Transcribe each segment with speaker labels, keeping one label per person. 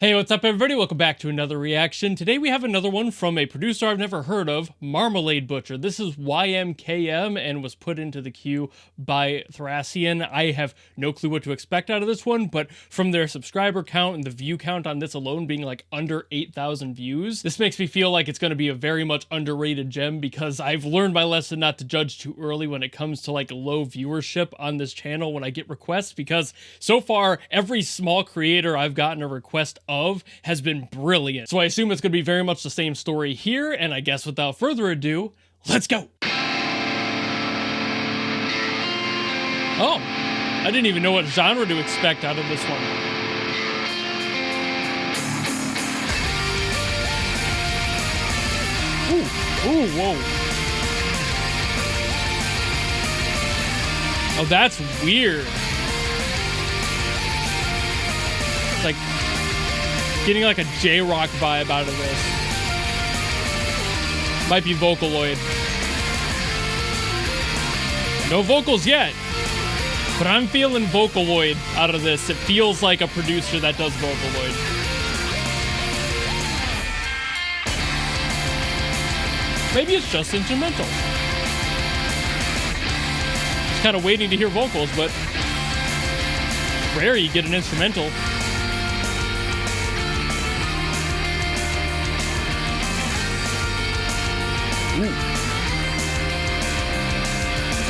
Speaker 1: Hey, what's up everybody? Welcome back to another reaction. Today we have another one from a producer I've never heard of, Marmalade Butcher. This is YMKM and was put into the queue by Thracian. I have no clue what to expect out of this one, but from their subscriber count and the view count on this alone being like under 8,000 views, this makes me feel like it's going to be a very much underrated gem because I've learned my lesson not to judge too early when it comes to like low viewership on this channel when I get requests, because so far every small creator I've gotten a request of has been brilliant. So I assume it's going to be very much the same story here, and I guess without further ado, let's go! Oh, I didn't even know what genre to expect out of this one. Ooh, whoa. Oh, that's weird. It's like getting like a J-Rock vibe out of this. Might be Vocaloid. No vocals yet, but I'm feeling Vocaloid out of this. It feels like a producer that does Vocaloid. Maybe it's just instrumental. Just kind of waiting to hear vocals, but rare you get an instrumental. Ooh.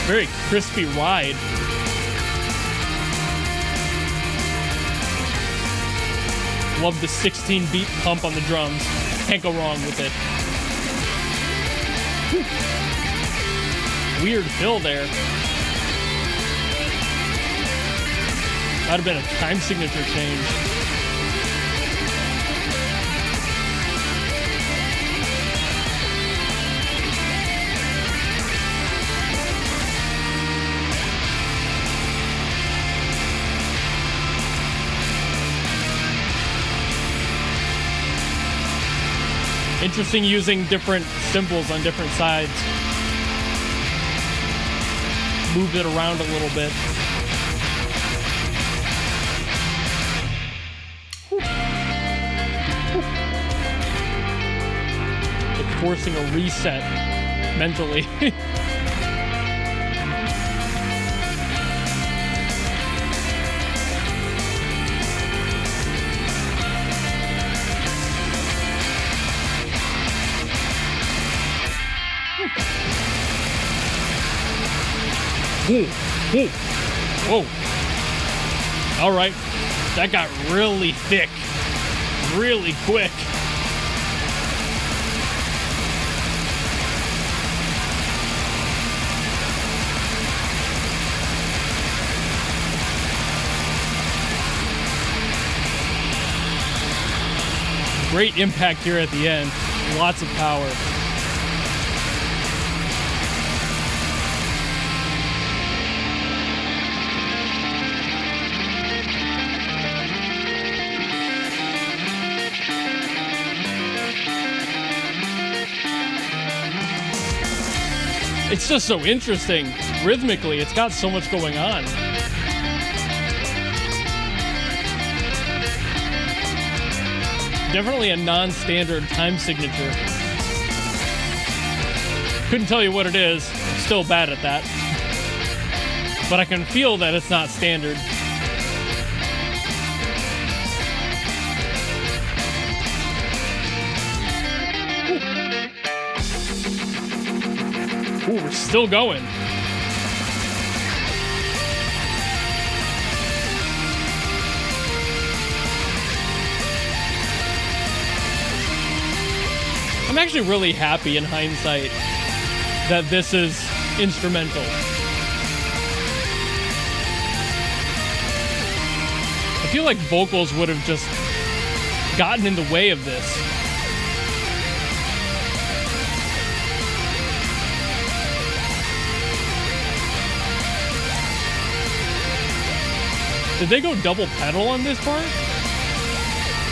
Speaker 1: Very crispy ride. Love the 16-beat pump on the drums. Can't go wrong with it. Ooh. Weird fill there. Might have been a time signature change. Interesting using different cymbals on different sides. Move it around a little bit. Like forcing a reset mentally. Whoa. All right. That got really thick. Really quick. Great impact here at the end. Lots of power. It's just so interesting. Rhythmically, it's got so much going on. Definitely a non-standard time signature. Couldn't tell you what it is. I'm still bad at that. But I can feel that it's not standard. Ooh, we're still going. I'm actually really happy in hindsight that this is instrumental. I feel like vocals would have just gotten in the way of this. Did they go double pedal on this part?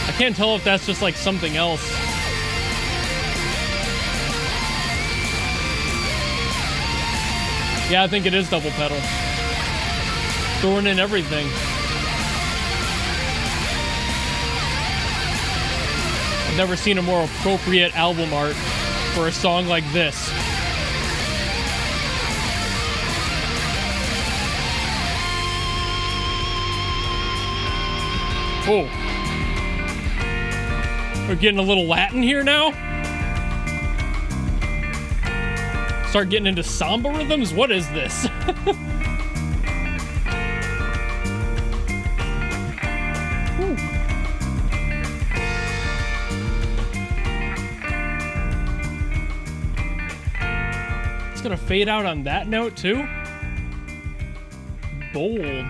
Speaker 1: I can't tell if that's just like something else. Yeah, I think it is double pedal. Throwing in everything. never seen a more appropriate album art for a song like this. Oh. We're getting a little Latin here now. Start getting into samba rhythms? What is this? It's gonna fade out on that note too. Bold.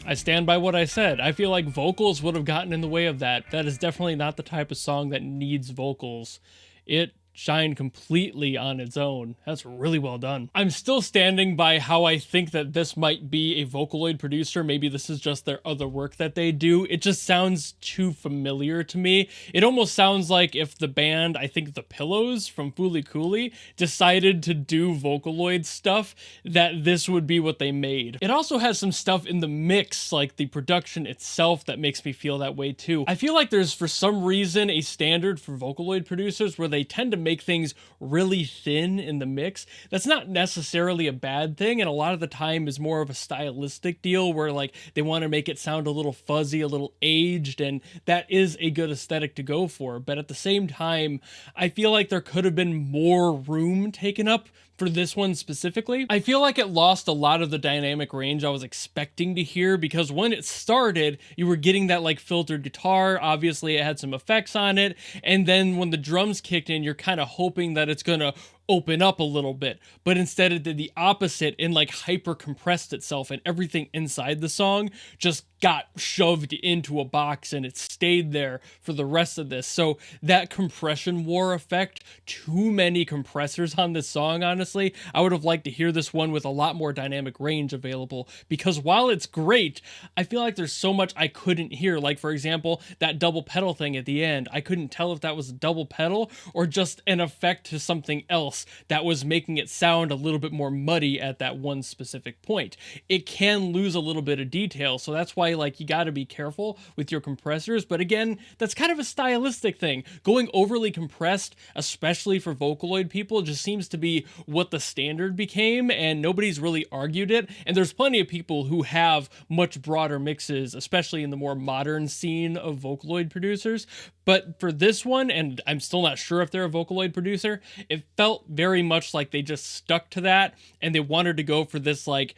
Speaker 1: I stand by what I said. I feel like vocals would have gotten in the way of that. That is definitely not the type of song that needs vocals. It shined completely on its own. That's really well done. I'm still standing by how I think that this might be a Vocaloid producer. Maybe this is just their other work that they do. It just sounds too familiar to me. It almost sounds like if the band, I think the Pillows from Fooly Cooly, decided to do Vocaloid stuff, that this would be what they made. It also has some stuff in the mix, like the production itself, that makes me feel that way too. I feel like there's, for some reason, a standard for Vocaloid producers where they tend to make things really thin in the mix. That's not necessarily a bad thing, and a lot of the time is more of a stylistic deal where like they want to make it sound a little fuzzy, a little aged, and that is a good aesthetic to go for. But at the same time, I feel like there could have been more room taken up for this one specifically. I feel like it lost a lot of the dynamic range I was expecting to hear, because when it started, you were getting that like filtered guitar. Obviously it had some effects on it, and then when the drums kicked in, you're kind of hoping that it's gonna open up a little bit, but instead it did the opposite and like hyper compressed itself, and everything inside the song just got shoved into a box and it stayed there for the rest of this. So that compression war effect, too many compressors on this song, honestly. I would have liked to hear this one with a lot more dynamic range available, because while it's great, I feel like there's so much I couldn't hear. Like for example, that double pedal thing at the end, I couldn't tell if that was a double pedal or just an effect to something else that was making it sound a little bit more muddy at that one specific point. It can lose a little bit of detail, so that's why like you got to be careful with your compressors. But again, that's kind of a stylistic thing. Going overly compressed, especially for Vocaloid people, just seems to be what the standard became, and nobody's really argued it. And there's plenty of people who have much broader mixes, especially in the more modern scene of Vocaloid producers. But for this one, and I'm still not sure if they're a Vocaloid producer, it felt very much like they just stuck to that, and they wanted to go for this like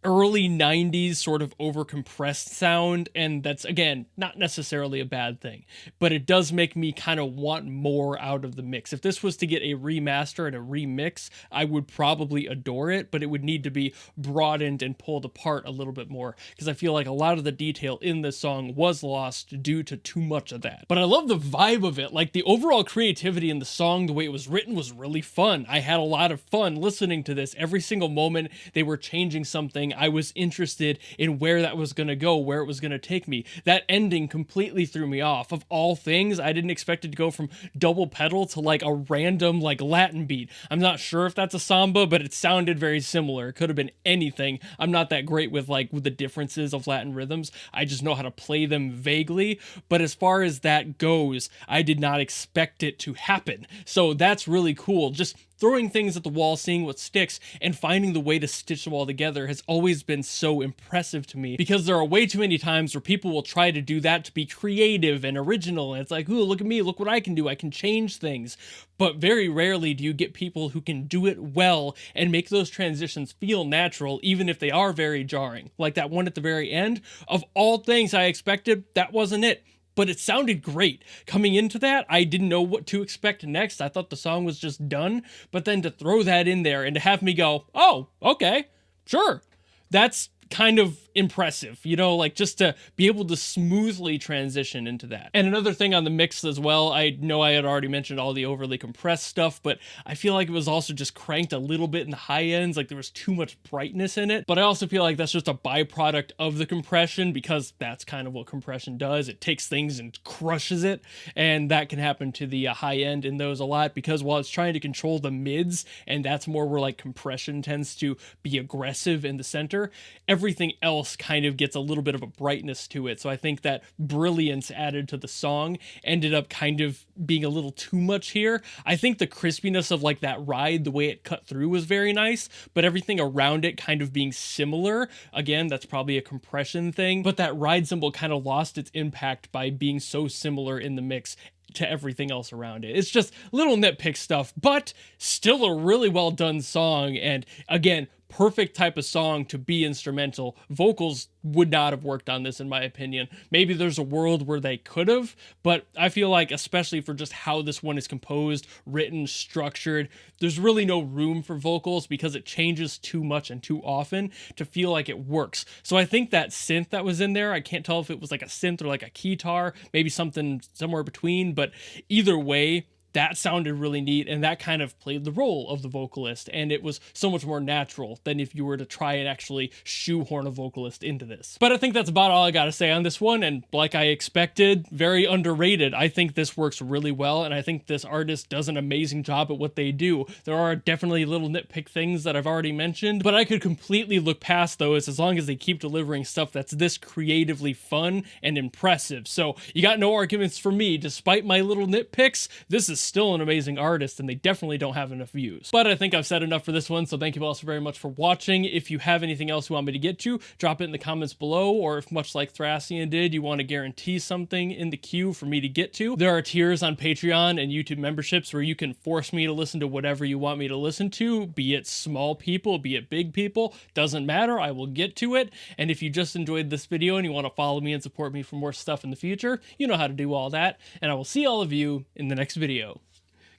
Speaker 1: early 90s sort of overcompressed sound, and that's again not necessarily a bad thing, but it does make me kind of want more out of the mix. If this was to get a remaster and a remix, I would probably adore it, but it would need to be broadened and pulled apart a little bit more, because I feel like a lot of the detail in this song was lost due to too much of that. But I love the vibe of it. Like the overall creativity in the song, the way it was written, was really fun. I had a lot of fun listening to this. Every single moment they were changing something, I was interested in where that was going to go, where it was going to take me. That ending completely threw me off. Of all things, I didn't expect it to go from double pedal to like a random like Latin beat. I'm not sure if that's a samba, but it sounded very similar. It could have been anything. I'm not that great with the differences of Latin rhythms. I just know how to play them vaguely. But as far as that goes, I did not expect it to happen. So that's really cool. Just throwing things at the wall, seeing what sticks, and finding the way to stitch them all together has always been so impressive to me, because there are way too many times where people will try to do that to be creative and original, and it's like, ooh, look at me, look what I can do, I can change things. But very rarely do you get people who can do it well and make those transitions feel natural, even if they are very jarring. Like that one at the very end, of all things I expected, that wasn't it. But it sounded great. Coming into that, I didn't know what to expect next. I thought the song was just done. But then to throw that in there and to have me go, oh, okay, sure. That's kind of impressive, you know, like just to be able to smoothly transition into that. And another thing on the mix as well, I know I had already mentioned all the overly compressed stuff, but I feel like it was also just cranked a little bit in the high ends, like there was too much brightness in it. But I also feel like that's just a byproduct of the compression, because that's kind of what compression does. It takes things and crushes it, and that can happen to the high end in those a lot, because while it's trying to control the mids, and that's more where like compression tends to be aggressive in the center, everything else else kind of gets a little bit of a brightness to it. So I think that brilliance added to the song ended up kind of being a little too much here. I think the crispiness of like that ride, the way it cut through, was very nice, but everything around it kind of being similar, again, that's probably a compression thing, but that ride cymbal kind of lost its impact by being so similar in the mix to everything else around it. It's just little nitpick stuff, but still a really well done song. And again, perfect type of song to be instrumental. Vocals would not have worked on this, in my opinion. Maybe there's a world where they could have, but I feel like, especially for just how this one is composed, written, structured, there's really no room for vocals because it changes too much and too often to feel like it works. So I think that synth that was in there, I can't tell if it was like a synth or like a keytar, maybe something somewhere between, but either way, that sounded really neat, and that kind of played the role of the vocalist, and it was so much more natural than if you were to try and actually shoehorn a vocalist into this. But I think that's about all I gotta say on this one, and like I expected, very underrated. I think this works really well, and I think this artist does an amazing job at what they do. There are definitely little nitpick things that I've already mentioned, but I could completely look past those as long as they keep delivering stuff that's this creatively fun and impressive. So you got no arguments for me. Despite my little nitpicks, this is still an amazing artist, and they definitely don't have enough views. But I think I've said enough for this one, so thank you all so very much for watching. If you have anything else you want me to get to, drop it in the comments below, or if, much like Thracian did, you want to guarantee something in the queue for me to get to, there are tiers on Patreon and YouTube memberships where you can force me to listen to whatever you want me to listen to, be it small people, be it big people, doesn't matter, I will get to it. And if you just enjoyed this video and you want to follow me and support me for more stuff in the future, you know how to do all that, and I will see all of you in the next video.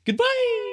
Speaker 1: Goodbye!